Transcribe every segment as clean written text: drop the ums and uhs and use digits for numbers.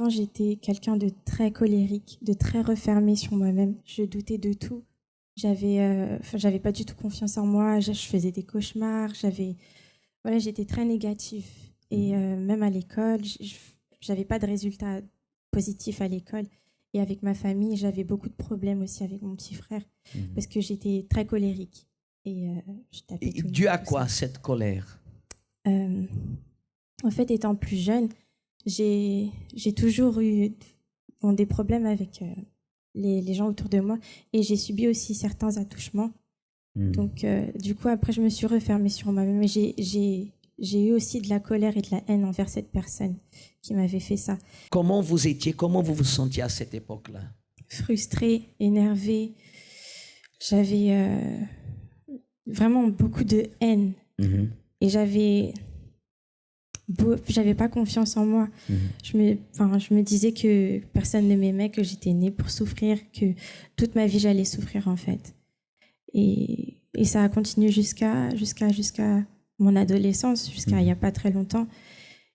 Avant, j'étais quelqu'un de très colérique, de très refermé sur moi-même. Je doutais de tout. J'avais pas du tout confiance en moi. Je faisais des cauchemars. Voilà, j'étais très négative. Et même à l'école, j'avais pas de résultats positifs à l'école. Et avec ma famille, j'avais beaucoup de problèmes aussi avec mon petit frère parce que j'étais très colérique. Et je tapais Et tout le dû monde, à tout quoi ça. cette colère? En fait, étant plus jeune, j'ai toujours eu des problèmes avec les gens autour de moi et j'ai subi aussi certains attouchements. Donc, du coup, après, je me suis refermée sur moi-même. Mais j'ai eu aussi de la colère et de la haine envers cette personne qui m'avait fait ça. Comment vous vous sentiez à cette époque-là? Frustrée, énervée. J'avais vraiment beaucoup de haine. Et j'avais pas confiance en moi. Je me disais que personne ne m'aimait, que j'étais née pour souffrir, que toute ma vie, j'allais souffrir, en fait. Et ça a continué jusqu'à mon adolescence, jusqu'à il n'y a pas très longtemps.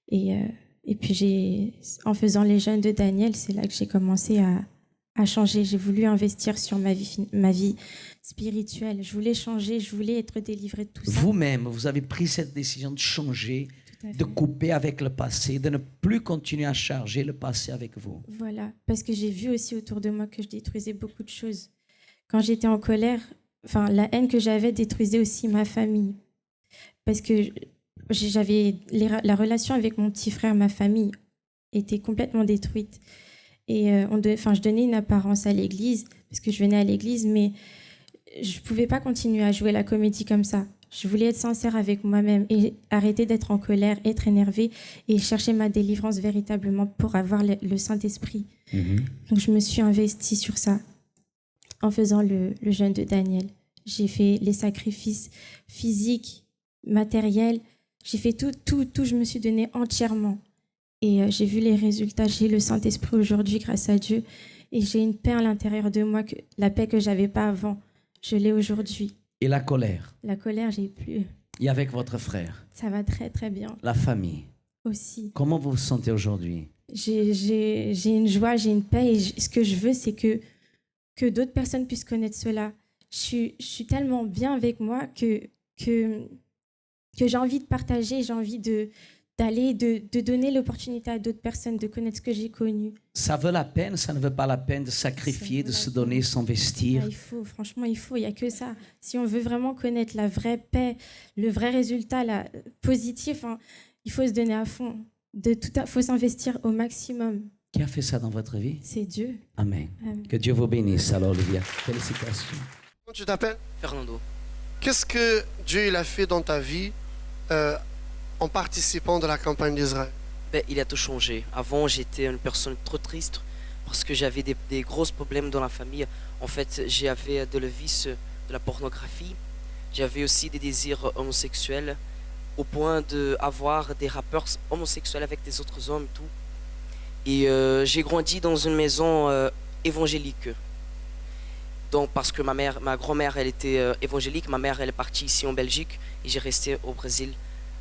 Et puis, en faisant les jeûnes de Daniel, c'est là que j'ai commencé à changer. J'ai voulu investir sur ma vie spirituelle. Je voulais changer, je voulais être délivrée de tout ça. Vous-même, vous avez pris cette décision de changer, de couper avec le passé, de ne plus continuer à charger le passé avec vous. Voilà, parce que j'ai vu aussi autour de moi que je détruisais beaucoup de choses. Quand j'étais en colère, la haine que j'avais détruisait aussi ma famille. Parce que la relation avec mon petit frère, ma famille, était complètement détruite. Et je donnais une apparence à l'église, parce que je venais à l'église, mais je ne pouvais pas continuer à jouer la comédie comme ça. Je voulais être sincère avec moi-même et arrêter d'être en colère, être énervée et chercher ma délivrance véritablement pour avoir le Saint-Esprit. Donc je me suis investie sur ça en faisant le jeûne de Daniel. J'ai fait les sacrifices physiques, matériels. J'ai fait tout. Je me suis donnée entièrement. Et j'ai vu les résultats. J'ai le Saint-Esprit aujourd'hui grâce à Dieu. Et j'ai une paix à l'intérieur de moi, la paix que je n'avais pas avant. Je l'ai aujourd'hui. Et la colère? La colère, j'ai plus. Et avec votre frère? Ça va très, très bien. La famille? Aussi. Comment vous vous sentez aujourd'hui? J'ai une joie, j'ai une paix. Et ce que je veux, c'est que d'autres personnes puissent connaître cela. Je suis tellement bien avec moi que j'ai envie de partager, j'ai envie de donner l'opportunité à d'autres personnes de connaître ce que j'ai connu. Ça vaut la peine, ça ne vaut pas la peine de sacrifier, de se donner, s'investir? Il faut, franchement, il n'y a que ça. Si on veut vraiment connaître la vraie paix, le vrai résultat positif, il faut se donner à fond. Il faut s'investir au maximum. Qui a fait ça dans votre vie? C'est Dieu. Amen. Amen. Que Dieu vous bénisse, alors Olivia. Félicitations. Comment tu t'appelles? Fernando. Qu'est-ce que Dieu il a fait dans ta vie en participant de la campagne d'Israël? Il a tout changé. Avant, j'étais une personne trop triste parce que j'avais des gros problèmes dans la famille. En fait, j'avais le vice de la pornographie. J'avais aussi des désirs homosexuels au point d'avoir des rapports homosexuels avec des autres hommes, tout. Et j'ai grandi dans une maison évangélique. Donc, parce que ma grand-mère, elle était évangélique. Ma mère, elle est partie ici en Belgique et j'ai resté au Brésil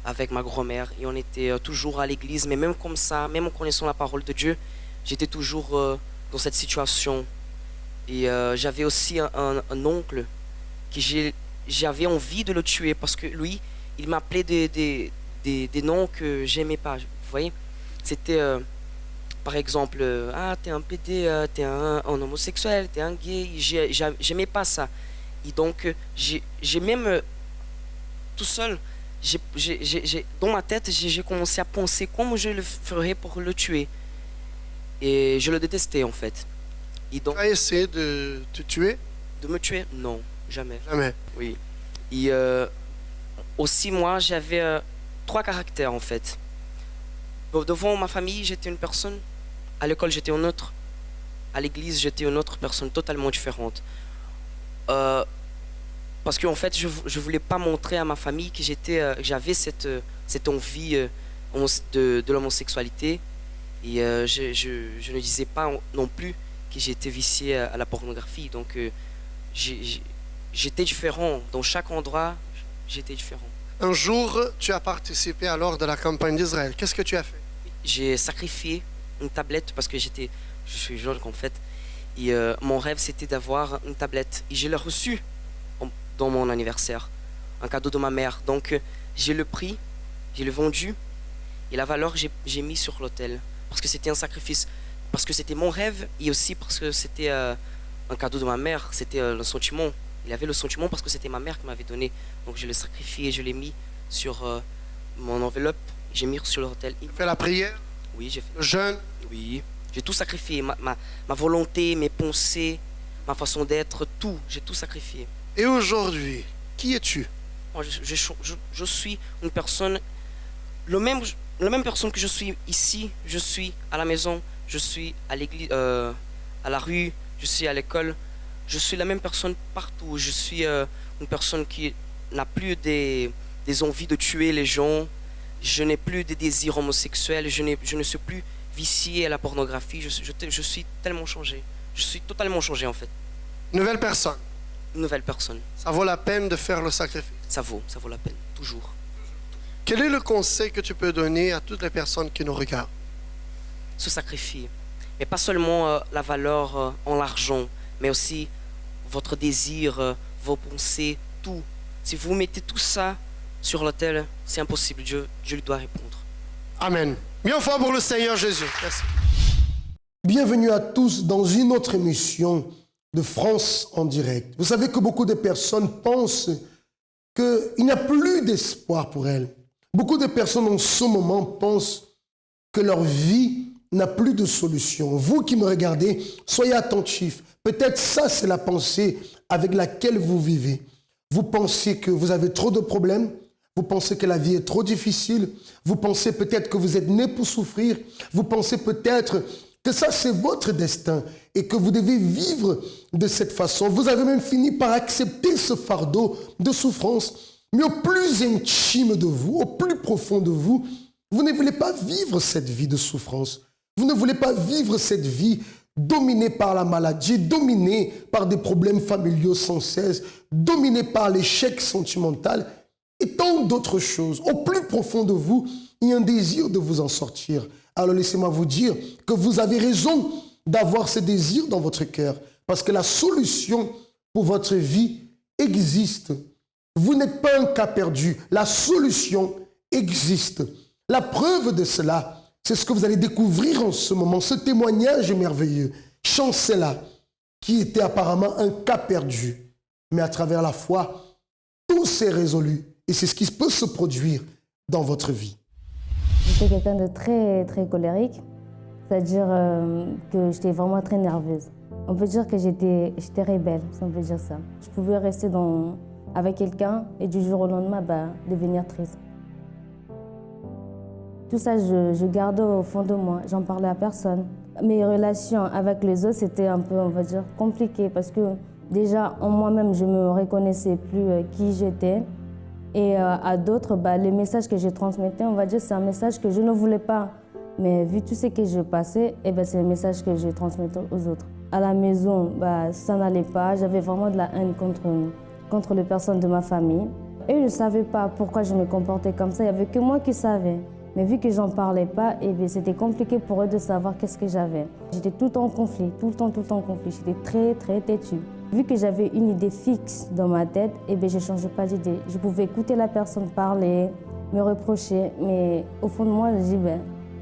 avec ma grand-mère. Et on était toujours à l'église. Mais même comme ça, même en connaissant la parole de Dieu, j'étais toujours dans cette situation. Et j'avais aussi un oncle que j'avais envie de le tuer parce que lui, il m'appelait des noms que j'aimais pas. Vous voyez? C'était... par exemple, t'es un PD, t'es un homosexuel, t'es un gay. J'aimais pas ça. Et donc, j'ai même, tout seul, dans ma tête, j'ai commencé à penser comment je le ferais pour le tuer. Et je le détestais, en fait. Et donc, Tu as essayé de te tuer? de me tuer? Non, jamais. Jamais. Oui. Et aussi, moi, j'avais 3 caractères, en fait. Devant ma famille, j'étais une personne. À l'école, j'étais une autre. À l'église, j'étais une autre personne totalement différente. Parce qu'en fait, je ne voulais pas montrer à ma famille que j'avais cette envie de l'homosexualité. Et je ne disais pas non plus que j'étais vicié à la pornographie. Donc, j'étais différent. Dans chaque endroit, j'étais différent. Un jour, tu as participé alors de la campagne d'Israël. Qu'est-ce que tu as fait? J'ai sacrifié une tablette parce que je suis jeune en fait. Et mon rêve, c'était d'avoir une tablette. Et je l'ai reçue dans mon anniversaire, un cadeau de ma mère. Donc, j'ai le prix, j'ai le vendu, et la valeur, j'ai mis sur l'autel. Parce que c'était un sacrifice, parce que c'était mon rêve, et aussi parce que c'était un cadeau de ma mère. C'était le sentiment. Il avait le sentiment parce que c'était ma mère qui m'avait donné. Donc, je l'ai sacrifié, je l'ai mis sur mon enveloppe, j'ai mis sur l'autel. Tu fais la prière, Oui, j'ai fait. le jeûne. Oui, j'ai tout sacrifié, ma volonté, mes pensées, ma façon d'être, tout, j'ai tout sacrifié. Et aujourd'hui, qui es-tu? Moi, je suis une personne, la même personne que je suis ici, je suis à la maison, je suis à l'église, à la rue, je suis à l'école, je suis la même personne partout. Je suis une personne qui n'a plus des envies de tuer les gens, je n'ai plus des désirs homosexuels, je ne suis plus vicié à la pornographie, je suis tellement changé. Je suis totalement changé en fait. Nouvelle personne. Une nouvelle personne. Ça vaut la peine de faire le sacrifice. Ça vaut la peine, toujours. Quel est le conseil que tu peux donner à toutes les personnes qui nous regardent? Se sacrifier. Mais pas seulement la valeur en l'argent, mais aussi votre désir, vos pensées, tout. Si vous mettez tout ça sur l'autel, c'est impossible. Dieu lui doit répondre. Amen. Bien fort pour le Seigneur Jésus. Merci. Bienvenue à tous dans une autre émission de France en direct. Vous savez que beaucoup de personnes pensent qu'il n'y a plus d'espoir pour elles. Beaucoup de personnes en ce moment pensent que leur vie n'a plus de solution. Vous qui me regardez, soyez attentifs. Peut-être ça, c'est la pensée avec laquelle vous vivez. Vous pensez que vous avez trop de problèmes. Vous pensez que la vie est trop difficile. Vous pensez peut-être que vous êtes né pour souffrir. Vous pensez peut-être que ça, c'est votre destin et que vous devez vivre de cette façon. Vous avez même fini par accepter ce fardeau de souffrance. Mais au plus intime de vous, au plus profond de vous, vous ne voulez pas vivre cette vie de souffrance. Vous ne voulez pas vivre cette vie dominée par la maladie, dominée par des problèmes familiaux sans cesse, dominée par l'échec sentimental et tant d'autres choses. Au plus profond de vous, il y a un désir de vous en sortir. Alors laissez-moi vous dire que vous avez raison d'avoir ce désir dans votre cœur parce que la solution pour votre vie existe. Vous n'êtes pas un cas perdu. La solution existe. La preuve de cela, c'est ce que vous allez découvrir en ce moment, ce témoignage merveilleux. Chancela, qui était apparemment un cas perdu. Mais à travers la foi, tout s'est résolu. Et c'est ce qui peut se produire dans votre vie. J'étais quelqu'un de très colérique. C'est-à-dire que j'étais vraiment très nerveuse. On peut dire que j'étais rebelle, si on peut dire ça. Je pouvais rester avec quelqu'un et du jour au lendemain, devenir triste. Tout ça, je gardais au fond de moi. J'en parlais à personne. Mes relations avec les autres, c'était un peu, on va dire, compliqué parce que déjà, en moi-même, je ne me reconnaissais plus qui j'étais. Et à d'autres, les messages que je transmettais, on va dire, c'est un message que je ne voulais pas. Mais vu tout ce que je passais, c'est le message que je transmettais aux autres. À la maison, ça n'allait pas. J'avais vraiment de la haine contre les personnes de ma famille. Eux ne savaient pas pourquoi je me comportais comme ça. Il n'y avait que moi qui savais. Mais vu que j'en parlais pas, c'était compliqué pour eux de savoir qu'est-ce que j'avais. J'étais tout le temps en conflit, tout le temps en conflit. J'étais très têtue. Vu que j'avais une idée fixe dans ma tête, je ne changeais pas d'idée. Je pouvais écouter la personne parler, me reprocher, mais au fond de moi, je dis,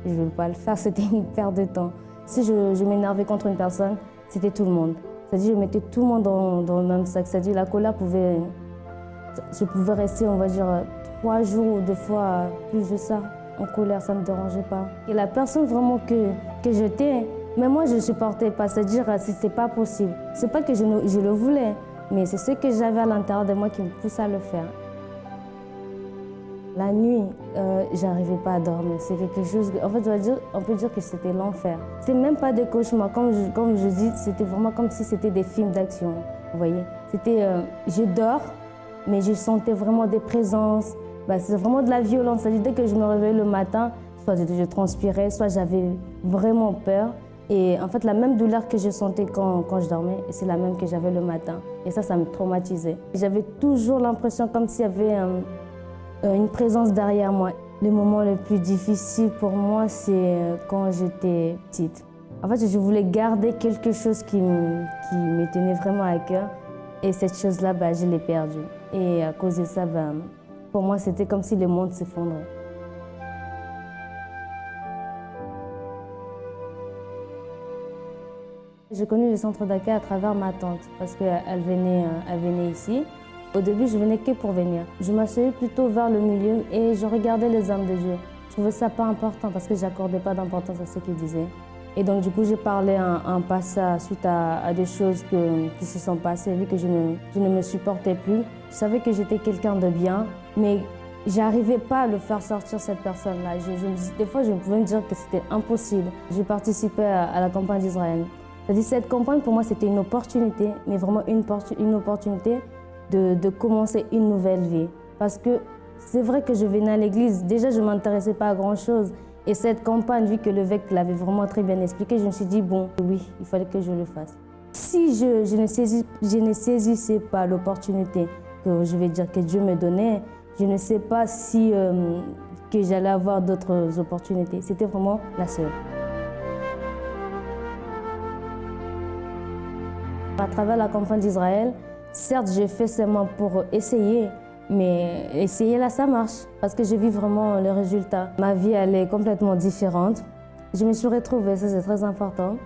je ne veux pas le faire, c'était une perte de temps. Si je m'énervais contre une personne, c'était tout le monde. C'est-à-dire, je mettais tout le monde dans le même sac. C'est-à-dire, la colère je pouvais rester, on va dire, 3 jours ou 2 fois plus de ça. En colère, ça ne me dérangeait pas. Et la personne vraiment que j'étais, mais moi, je ne supportais pas. C'est-à-dire, c'était pas possible. C'est pas que je le voulais, mais c'est ce que j'avais à l'intérieur de moi qui me poussait à le faire. La nuit, j'arrivais pas à dormir. C'est quelque chose, en fait, on peut dire que c'était l'enfer. C'était même pas des cauchemars. Comme je dis, c'était vraiment comme si c'était des films d'action. Vous voyez, c'était, je dors, mais je sentais vraiment des présences. C'est vraiment de la violence. C'est-à-dire, dès que je me réveillais le matin, soit je transpirais, soit j'avais vraiment peur. Et en fait, la même douleur que je sentais quand je dormais, c'est la même que j'avais le matin. Et ça me traumatisait. J'avais toujours l'impression comme s'il y avait une présence derrière moi. Le moment le plus difficile pour moi, c'est quand j'étais petite. En fait, je voulais garder quelque chose qui me tenait vraiment à cœur. Et cette chose-là, je l'ai perdue. Et à cause de ça, pour moi, c'était comme si le monde s'effondrait. J'ai connu le centre d'accueil à travers ma tante, parce qu'elle venait ici. Au début, je venais que pour venir. Je m'asseyais plutôt vers le milieu et je regardais les hommes de Dieu. Je trouvais ça pas important parce que je n'accordais pas d'importance à ce qu'ils disaient. Et donc, du coup, j'ai parlé un passage suite à des choses qui se sont passées, vu que je ne me supportais plus. Je savais que j'étais quelqu'un de bien, mais j'arrivais pas à le faire sortir, cette personne-là. Des fois, je pouvais me dire que c'était impossible. J'ai participé à la campagne d'Israël. C'est-à-dire, cette campagne, pour moi, c'était une opportunité, mais vraiment une opportunité de commencer une nouvelle vie. Parce que c'est vrai que je venais à l'église, déjà je ne m'intéressais pas à grand-chose. Et cette campagne, vu que l'évêque l'avait vraiment très bien expliqué, je me suis dit, bon, oui, il fallait que je le fasse. Si je ne saisissais pas l'opportunité que je vais dire que Dieu me donnait, je ne sais pas si que j'allais avoir d'autres opportunités. C'était vraiment la seule. À travers la campagne d'Israël, certes, j'ai fait seulement pour essayer, mais essayer là, ça marche, parce que j'ai vu vraiment le résultat. Ma vie, elle est complètement différente. Je me suis retrouvée, ça c'est très important,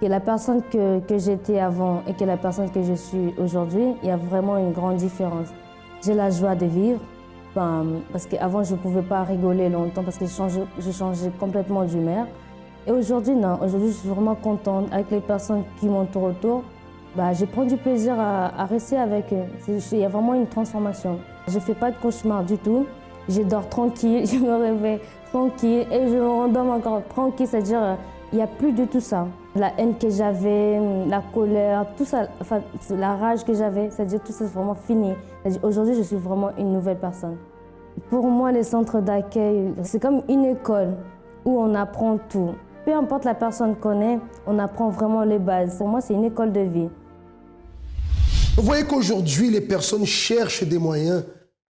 que la personne que j'étais avant et que la personne que je suis aujourd'hui, il y a vraiment une grande différence. J'ai la joie de vivre, parce qu'avant, je ne pouvais pas rigoler longtemps, parce que je changeais complètement d'humeur. Et aujourd'hui, non, aujourd'hui, je suis vraiment contente avec les personnes qui m'entourent autour. Je prends du plaisir à rester avec eux. Il y a vraiment une transformation. Je ne fais pas de cauchemar du tout. Je dors tranquille, je me réveille tranquille et je me rendors encore tranquille. C'est-à-dire, il n'y a plus de tout ça. La haine que j'avais, la colère, tout ça, enfin, la rage que j'avais, c'est-à-dire tout ça, c'est vraiment fini. Aujourd'hui, je suis vraiment une nouvelle personne. Pour moi, les centres d'accueil, c'est comme une école où on apprend tout. Peu importe la personne qu'on est, on apprend vraiment les bases. Pour moi, c'est une école de vie. Vous voyez qu'aujourd'hui, les personnes cherchent des moyens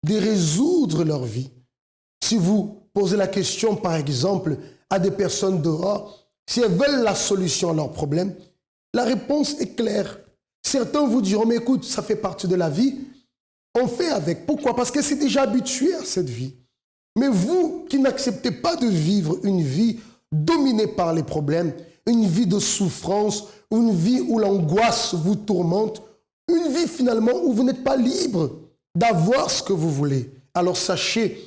de résoudre leur vie. Si vous posez la question, par exemple, à des personnes dehors, si elles veulent la solution à leurs problèmes, la réponse est claire. Certains vous diront, mais écoute, ça fait partie de la vie, on fait avec. Pourquoi? Parce que c'est déjà habitué à cette vie. Mais vous qui n'acceptez pas de vivre une vie dominée par les problèmes, une vie de souffrance, une vie où l'angoisse vous tourmente, une vie finalement où vous n'êtes pas libre d'avoir ce que vous voulez. Alors sachez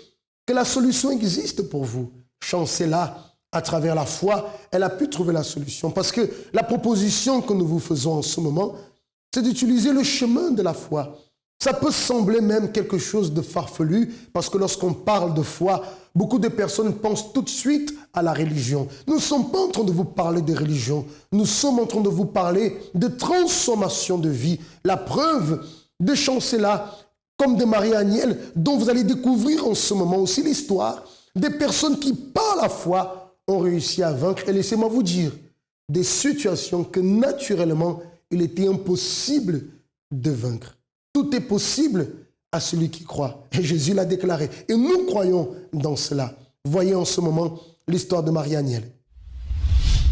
que la solution existe pour vous. Chancez-la à travers la foi, elle a pu trouver la solution. Parce que la proposition que nous vous faisons en ce moment, c'est d'utiliser le chemin de la foi. Ça peut sembler même quelque chose de farfelu, parce que lorsqu'on parle de foi, beaucoup de personnes pensent tout de suite à la religion. Nous ne sommes pas en train de vous parler de religion, nous sommes en train de vous parler de transformation de vie. La preuve de Chancela, comme de Marie-Agnelle, dont vous allez découvrir en ce moment aussi l'histoire, des personnes qui, par la foi, ont réussi à vaincre. Et laissez-moi vous dire, des situations que naturellement, il était impossible de vaincre. Tout est possible à celui qui croit. Et Jésus l'a déclaré. Et nous croyons dans cela. Voyez en ce moment l'histoire de Marie-Agnelle.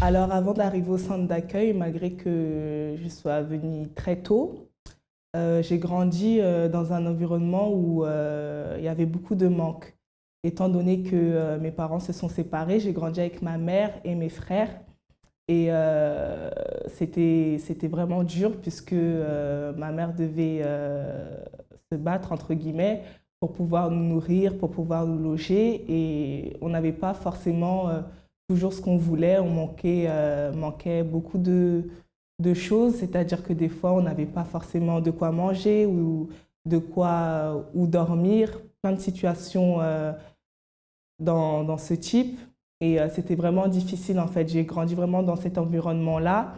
Alors, avant d'arriver au centre d'accueil, malgré que je sois venue très tôt, j'ai grandi dans un environnement où il y avait beaucoup de manques. Étant donné que mes parents se sont séparés, j'ai grandi avec ma mère et mes frères. Et c'était vraiment dur puisque ma mère devait se battre, entre guillemets, pour pouvoir nous nourrir, pour pouvoir nous loger. Et on n'avait pas forcément toujours ce qu'on voulait. On manquait beaucoup de choses, c'est-à-dire que des fois, on n'avait pas forcément de quoi manger ou dormir. Plein de situations dans ce type. Et c'était vraiment difficile, en fait. J'ai grandi vraiment dans cet environnement-là.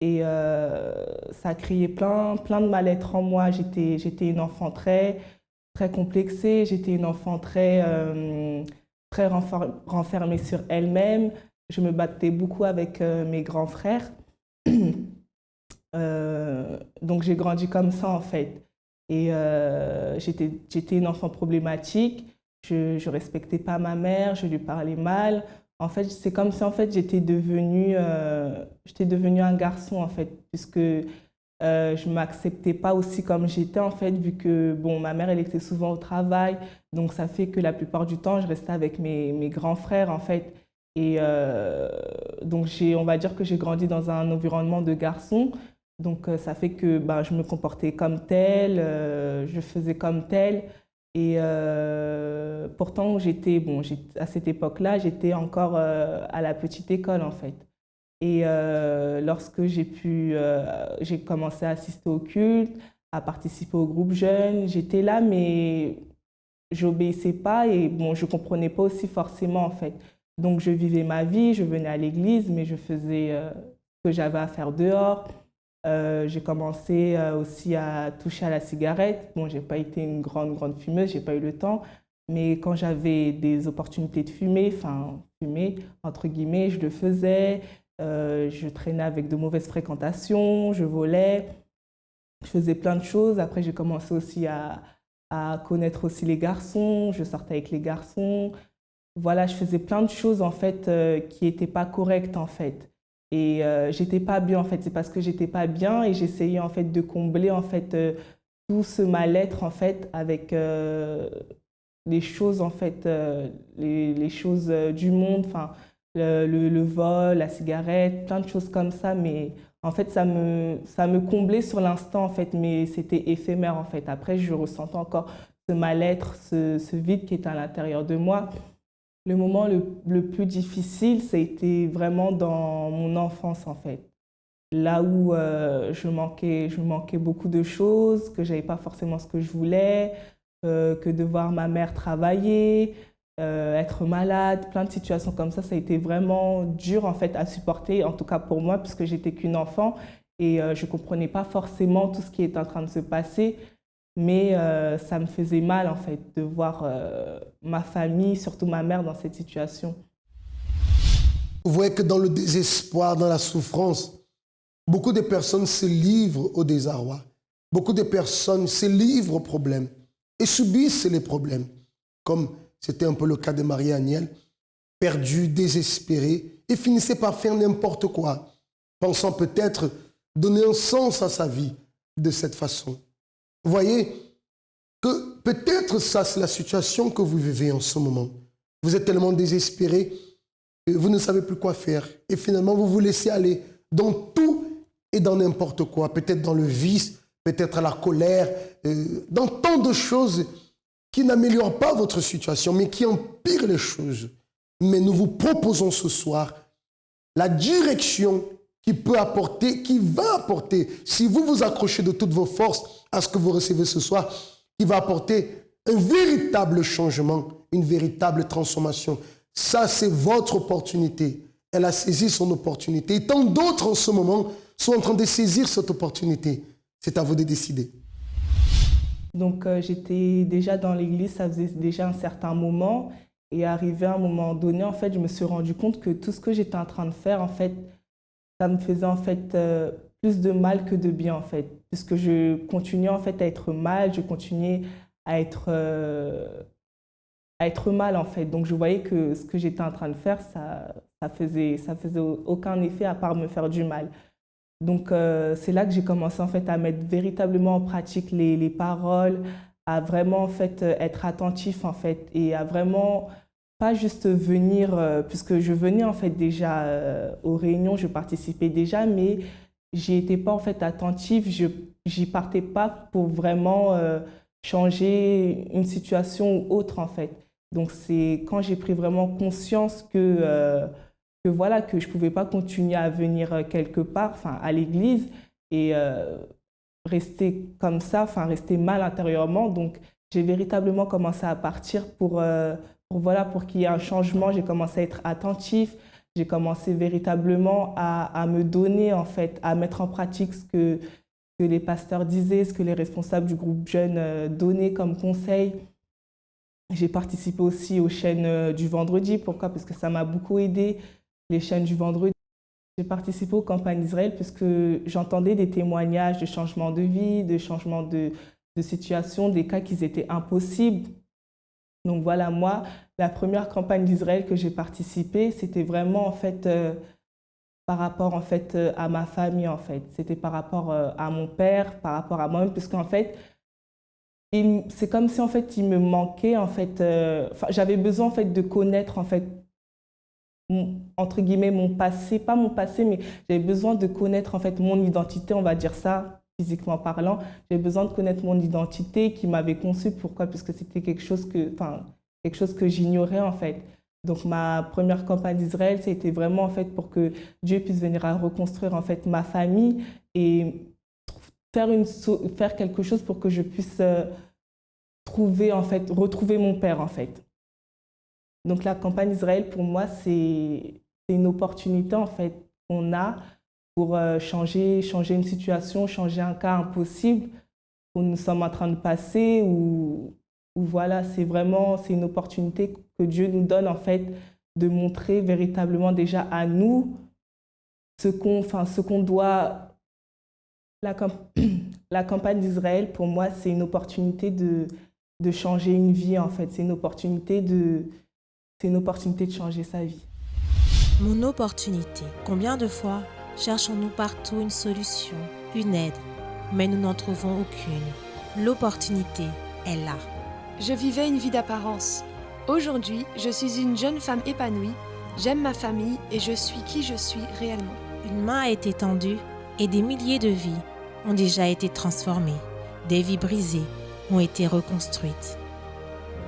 Et ça a créé plein de mal-être en moi. J'étais une enfant très complexée. J'étais une enfant très renfermée sur elle-même. Je me battais beaucoup avec mes grands frères. Donc j'ai grandi comme ça, en fait. Et j'étais une enfant problématique. je ne respectais pas ma mère, je lui parlais mal. En fait, c'est comme si en fait, j'étais devenue un garçon, en fait, puisque je ne m'acceptais pas aussi comme j'étais, en fait, vu que bon, ma mère, elle était souvent au travail. Donc, ça fait que la plupart du temps, je restais avec mes grands frères, en fait. Et donc, on va dire que j'ai grandi dans un environnement de garçons. Donc, ça fait que ben, je me comportais comme tel, je faisais comme tel. Et pourtant, à cette époque-là, j'étais encore à la petite école, en fait. Et lorsque j'ai commencé à assister au culte, à participer au groupe jeune, j'étais là, mais j'obéissais pas et bon, je comprenais pas aussi forcément, en fait. Donc, je vivais ma vie, je venais à l'église, mais je faisais ce que j'avais à faire dehors. J'ai commencé aussi à toucher à la cigarette. Bon, j'ai pas été une grande fumeuse, j'ai pas eu le temps. Mais quand j'avais des opportunités de fumer, entre guillemets, je le faisais. Je traînais avec de mauvaises fréquentations, je volais, je faisais plein de choses. Après, j'ai commencé aussi à connaître aussi les garçons, je sortais avec les garçons. Voilà, je faisais plein de choses en fait qui n'étaient pas correctes en fait. Et j'étais pas bien en fait, c'est parce que j'étais pas bien et j'essayais en fait de combler en fait tout ce mal-être en fait avec les choses en fait, les choses du monde, enfin le vol, la cigarette, plein de choses comme ça, mais en fait ça me comblait sur l'instant en fait, mais c'était éphémère en fait. Après je ressentais encore ce mal-être, ce vide qui était à l'intérieur de moi. Le moment le plus difficile, ça a été vraiment dans mon enfance, en fait. Là où je manquais beaucoup de choses, que je n'avais pas forcément ce que je voulais, que de voir ma mère travailler, être malade, plein de situations comme ça a été vraiment dur, en fait, à supporter, en tout cas pour moi, puisque j'étais qu'une enfant et je ne comprenais pas forcément tout ce qui était en train de se passer. Mais ça me faisait mal, en fait, de voir ma famille, surtout ma mère, dans cette situation. Vous voyez que dans le désespoir, dans la souffrance, beaucoup de personnes se livrent au désarroi. Beaucoup de personnes se livrent aux problèmes et subissent les problèmes, comme c'était un peu le cas de Marie-Aniel, perdue, désespérée, et finissait par faire n'importe quoi, pensant peut-être donner un sens à sa vie de cette façon. Vous voyez que peut-être ça, c'est la situation que vous vivez en ce moment. Vous êtes tellement désespéré que vous ne savez plus quoi faire. Et finalement, vous vous laissez aller dans tout et dans n'importe quoi. Peut-être dans le vice, peut-être à la colère, dans tant de choses qui n'améliorent pas votre situation, mais qui empirent les choses. Mais nous vous proposons ce soir la direction qui peut apporter, qui va apporter, si vous vous accrochez de toutes vos forces à ce que vous recevez ce soir, qui va apporter un véritable changement, une véritable transformation. Ça, c'est votre opportunité. Elle a saisi son opportunité. Et tant d'autres en ce moment sont en train de saisir cette opportunité. C'est à vous de décider. Donc, j'étais déjà dans l'église, ça faisait déjà un certain moment. Et arrivé à un moment donné, en fait, je me suis rendu compte que tout ce que j'étais en train de faire, en fait, ça me faisait en fait plus de mal que de bien en fait, puisque je continuais en fait à être mal, je continuais à être mal en fait. Donc je voyais que ce que j'étais en train de faire, ça faisait aucun effet à part me faire du mal. Donc c'est là que j'ai commencé en fait à mettre véritablement en pratique les paroles, à vraiment en fait être attentif en fait et à vraiment pas juste venir, puisque je venais en fait déjà aux réunions, je participais déjà, mais j'y étais pas en fait attentive, j'y partais pas pour vraiment changer une situation ou autre en fait. Donc c'est quand j'ai pris vraiment conscience que voilà, que je pouvais pas continuer à venir quelque part, enfin à l'église et rester comme ça, enfin rester mal intérieurement. Donc j'ai véritablement commencé à partir pour qu'il y ait un changement. J'ai commencé à être attentif, j'ai commencé véritablement à me donner, en fait, à mettre en pratique ce que les pasteurs disaient, ce que les responsables du groupe jeune donnaient comme conseil. J'ai participé aussi aux chaînes du vendredi. Pourquoi? Parce que ça m'a beaucoup aidé, les chaînes du vendredi. J'ai participé aux campagnes d'Israël puisque j'entendais des témoignages de changement de vie, de changement de situation, des cas qui étaient impossibles. Donc voilà, moi, la première campagne d'Israël que j'ai participé, c'était vraiment en fait par rapport en fait à ma famille en fait. C'était par rapport à mon père, par rapport à moi-même, parce qu'en fait, c'est comme si en fait il me manquait en fait. J'avais besoin en fait de connaître en fait entre guillemets mon passé, pas mon passé, mais j'avais besoin de connaître en fait mon identité, on va dire ça, physiquement parlant. J'avais besoin de connaître mon identité qui m'avait conçue. Pourquoi? Parce que c'était quelque chose que j'ignorais en fait. Donc ma première campagne d'Israël, c'était vraiment en fait pour que Dieu puisse venir à reconstruire en fait ma famille et faire quelque chose pour que je puisse retrouver mon père en fait. Donc la campagne d'Israël, pour moi, c'est une opportunité en fait qu'on a pour changer une situation, changer un cas impossible où nous sommes en train de passer, ou voilà, c'est une opportunité que Dieu nous donne en fait de montrer véritablement déjà à nous ce qu'on doit. La campagne d'Israël, pour moi, c'est une opportunité de changer une vie en fait. C'est une opportunité de changer sa vie. Mon opportunité. Combien de fois cherchons-nous partout une solution, une aide, mais nous n'en trouvons aucune. L'opportunité est là. Je vivais une vie d'apparence. Aujourd'hui, je suis une jeune femme épanouie, j'aime ma famille et je suis qui je suis réellement. Une main a été tendue et des milliers de vies ont déjà été transformées. Des vies brisées ont été reconstruites.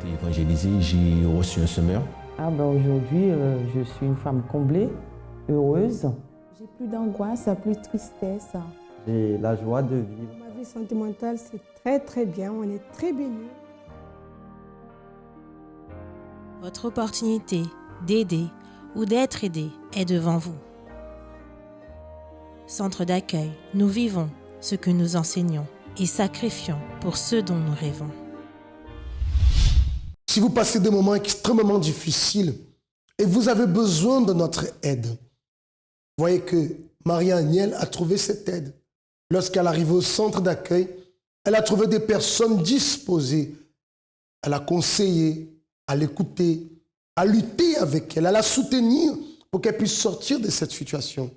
Évangélisé, j'ai reçu un semeur. Aujourd'hui, je suis une femme comblée, heureuse. J'ai plus d'angoisse, plus de tristesse. J'ai la joie de vivre. Ma vie sentimentale, c'est très très bien, on est très bénis. Votre opportunité d'aider ou d'être aidé est devant vous. Centre d'accueil, nous vivons ce que nous enseignons et sacrifions pour ceux dont nous rêvons. Si vous passez des moments extrêmement difficiles et vous avez besoin de notre aide, voyez que Marie-Agnelle a trouvé cette aide. Lorsqu'elle arrive au centre d'accueil, elle a trouvé des personnes disposées à la conseiller, à l'écouter, à lutter avec elle, à la soutenir pour qu'elle puisse sortir de cette situation.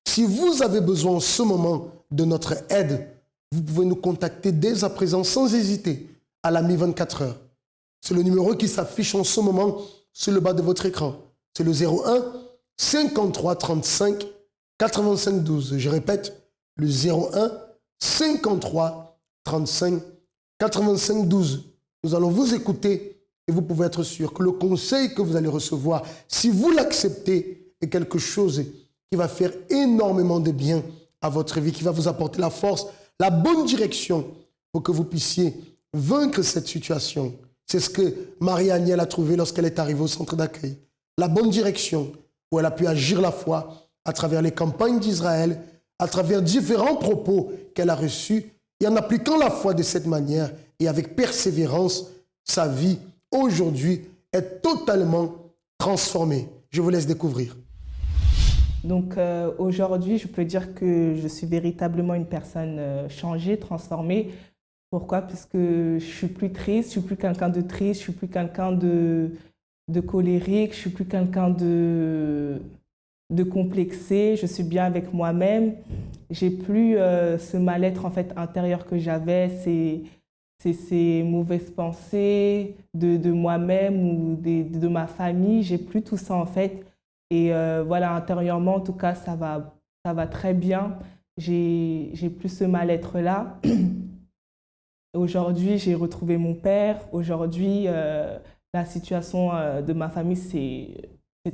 Si vous avez besoin en ce moment de notre aide, vous pouvez nous contacter dès à présent sans hésiter à la mi-24 heures. C'est le numéro qui s'affiche en ce moment sur le bas de votre écran. C'est le 01 53 35 85 12. Je répète, le 01 53 35 85 12. Nous allons vous écouter et vous pouvez être sûr que le conseil que vous allez recevoir, si vous l'acceptez, est quelque chose qui va faire énormément de bien à votre vie, qui va vous apporter la force, la bonne direction pour que vous puissiez vaincre cette situation. C'est ce que Marie-Agnelle a trouvé lorsqu'elle est arrivée au centre d'accueil. La bonne direction où elle a pu agir la foi à travers les campagnes d'Israël, à travers différents propos qu'elle a reçus, et en appliquant la foi de cette manière et avec persévérance, sa vie aujourd'hui est totalement transformée. Je vous laisse découvrir. Donc aujourd'hui, je peux dire que je suis véritablement une personne changée, transformée. Pourquoi? Parce que je suis plus triste, je suis plus quelqu'un de triste, je suis plus quelqu'un de colérique, je suis plus quelqu'un de complexé, je suis bien avec moi-même. J'ai plus ce mal-être en fait intérieur que j'avais, ces mauvaises pensées de moi-même ou de ma famille. J'ai plus tout ça en fait. Et voilà, intérieurement en tout cas, ça va très bien. J'ai plus ce mal-être-là. Aujourd'hui, j'ai retrouvé mon père. Aujourd'hui, la situation de ma famille s'est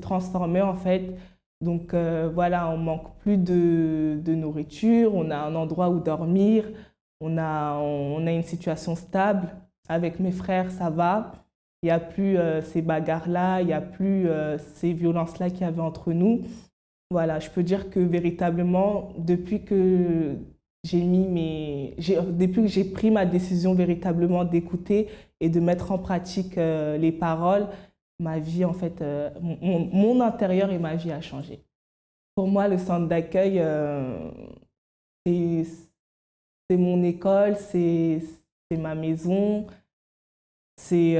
transformée en fait. Donc voilà, on manque plus de nourriture, on a un endroit où dormir, on a une situation stable. Avec mes frères, ça va. Il n'y a plus ces bagarres-là, il n'y a plus ces violences-là qu'il y avait entre nous. Voilà, je peux dire que véritablement, depuis que j'ai pris ma décision véritablement d'écouter et de mettre en pratique les paroles, ma vie, en fait, mon intérieur et ma vie a changé. Pour moi, le centre d'accueil, c'est mon école, c'est ma maison, c'est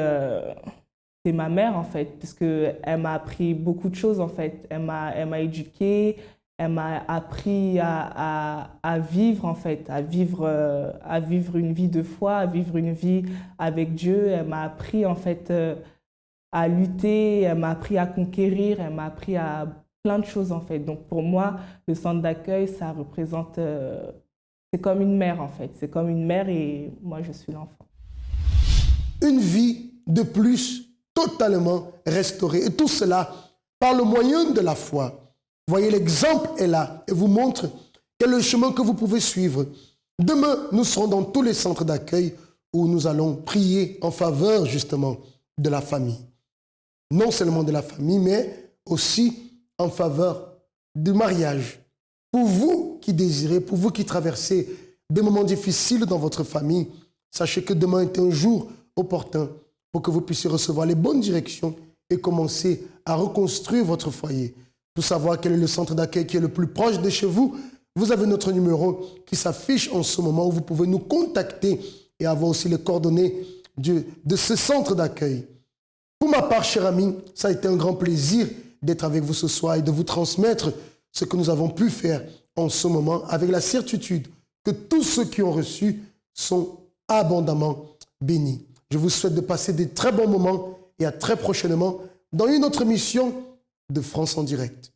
c'est ma mère, en fait, parce qu'elle m'a appris beaucoup de choses, en fait. Elle m'a éduquée, elle m'a appris à vivre, en fait, à vivre une vie de foi, à vivre une vie avec Dieu. Elle m'a appris, en fait, à lutter, elle m'a appris à conquérir, elle m'a appris à plein de choses, en fait. Donc, pour moi, le centre d'accueil, ça représente... c'est comme une mère, en fait. C'est comme une mère et moi, je suis l'enfant. Une vie de plus totalement restaurée. Et tout cela par le moyen de la foi. Voyez, l'exemple est là et vous montre quel est le chemin que vous pouvez suivre. Demain, nous serons dans tous les centres d'accueil où nous allons prier en faveur justement de la famille. Non seulement de la famille, mais aussi en faveur du mariage. Pour vous qui désirez, pour vous qui traversez des moments difficiles dans votre famille, sachez que demain est un jour opportun pour que vous puissiez recevoir les bonnes directions et commencer à reconstruire votre foyer. Pour savoir quel est le centre d'accueil qui est le plus proche de chez vous, vous avez notre numéro qui s'affiche en ce moment où vous pouvez nous contacter et avoir aussi les coordonnées de ce centre d'accueil. Pour ma part, cher ami, ça a été un grand plaisir d'être avec vous ce soir et de vous transmettre ce que nous avons pu faire en ce moment avec la certitude que tous ceux qui ont reçu sont abondamment bénis. Je vous souhaite de passer des très bons moments et à très prochainement dans une autre émission de France en direct.